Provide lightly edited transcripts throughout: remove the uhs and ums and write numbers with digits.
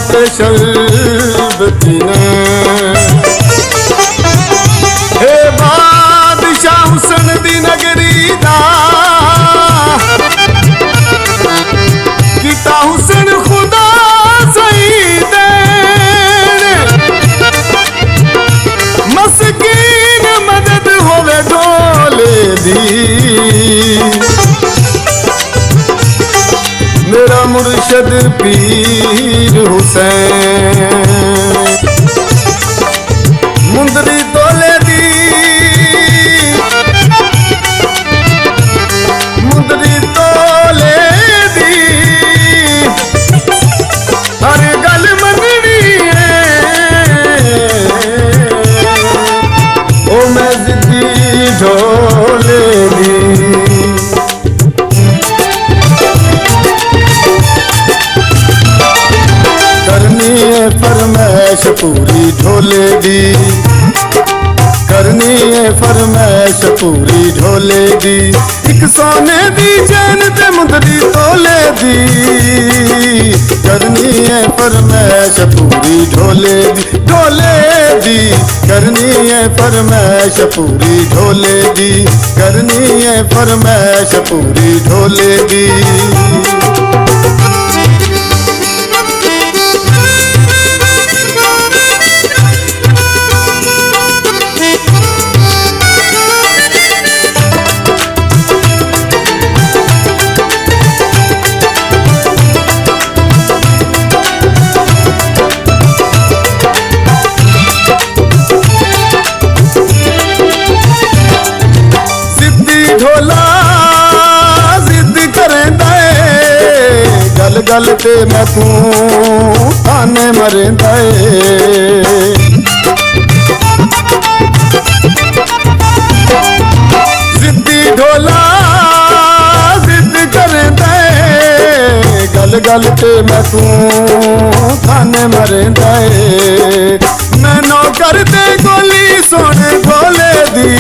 ते शरबती ने। हे बादशाह हुसन दी नगरी दा किता हुसन खुदा सही देन, मस्कीन मदद होवे डोले दी। मेरा मुर्शद पीर हुसैन मुंदरी तोले दी, मुंदरी तोले दी, हर गल मननी है ओ मैं जिद्दी ढोले दी। फरमैश पूरी ढोले दी, करनी है फरमैश पूरी ढोले दी। एक सोने दी चैन ते मुंदरी तोले दी, करनी है फरमैश पूरी ढोले दी, ढोले दी। करनी है फरमैश पूरी ढोले दी, करनी है फरमैश पूरी ढोले दी। गल ते मैं तू ताने मरेंदा ए, जिद्दी ढोला जिद करेंदा ए। गल गल ते मैं तू ताने मरेंदा ए। मैं नौकर ते गोली सोने ढोले दी,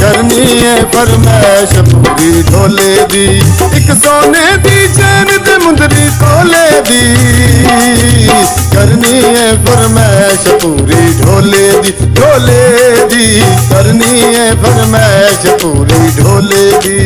करनी है फरमैश पूरी ढोले दी। एक सोने दी चैन ते मुंदरी तोले दी, करनी है फरमैश पूरी ढोले दी, ढोले दी। करनी है फरमैश पूरी ढोले दी।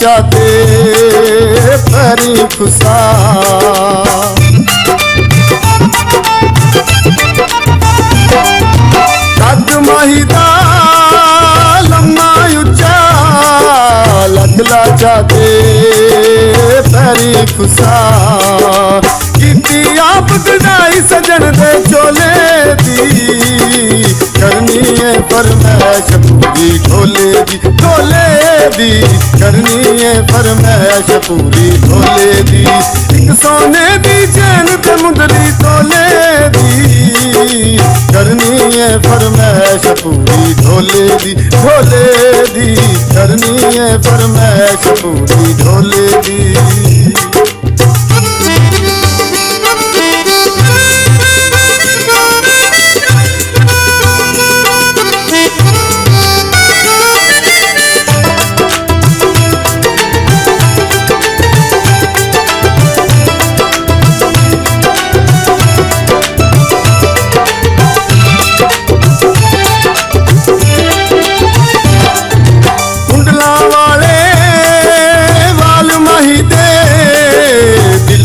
चाहते परी खुसा कद महिदा लम्मा उच्चा लगला चाहते परी खुसा। किती आप गदाई सजन दे चोले दी, करनी है फरमैश पूरी ढोले दी, ढोले दी। करनी है फरमैश पूरी ढोले दी। एक सोने दी चैन ते मुंदरी तोले दी, करनी है फरमैश पूरी ढोले दी, ढोले दी। करनी है फरमैश पूरी ढोले दी।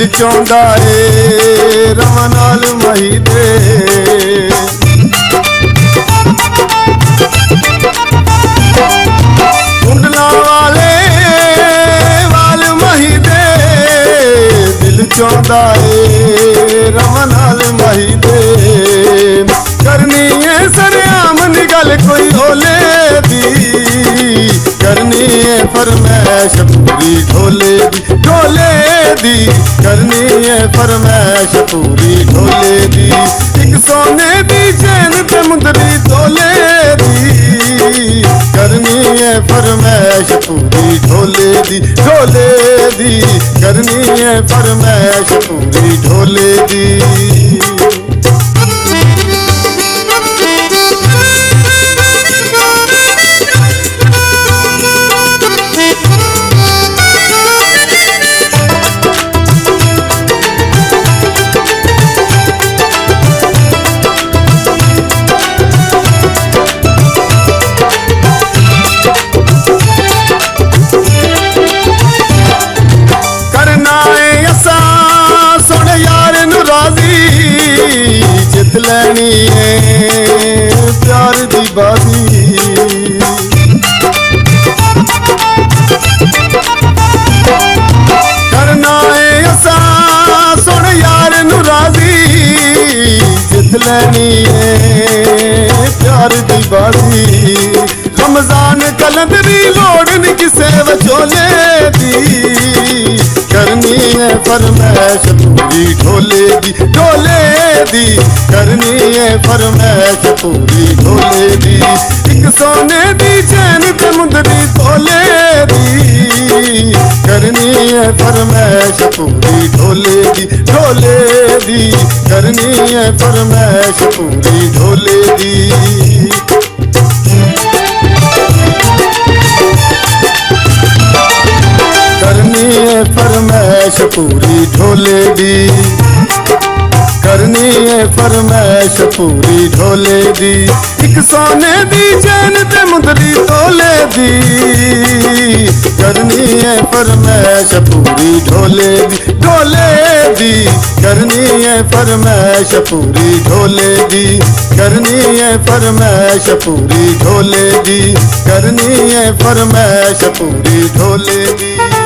चाहता है रवां नाल मही दे, कुंडला वाले वाल मही दे। दिल चाहता है रवां नाल मही दे। करनी है सरेआम निगल कोई ओले दी, करनी है फरमैश पूरी ढोले दी करनी है फरमैश पूरी ढोले दी। एक सोने दी चैन ते मुंदरी तोले दी करनी है फरमैश पूरी ढोले दी करनी है फरमैश पूरी ढोले दी। जित लैनी है प्यार दी बाजी करना है असा सुन यार नू राजी जित लैनी है प्यार दी बाजी। रमजान कलंदरी लोड़ नहीं किसे वचोले दी करनी है फरमैश पूरी ढोले दी करनी है फरमैश पूरी ढोले दी। एक सोने दी चैन ते मुंदरी तोले दी करनी है फरमैश पूरी ढोले दी करनी है फरमैश पूरी ढोले दी। करनी है फरमैश पूरी ढोले दी करनी है फरमैश पूरी ढोले दी। एक सोने दी चैन ते मुंदरी तोले दी करनी है फरमैश पूरी ढोले दी करनी है फरमैश पूरी ढोले दी करनी है फरमैश पूरी ढोले दी करनी है फरमैश पूरी ढोले दी।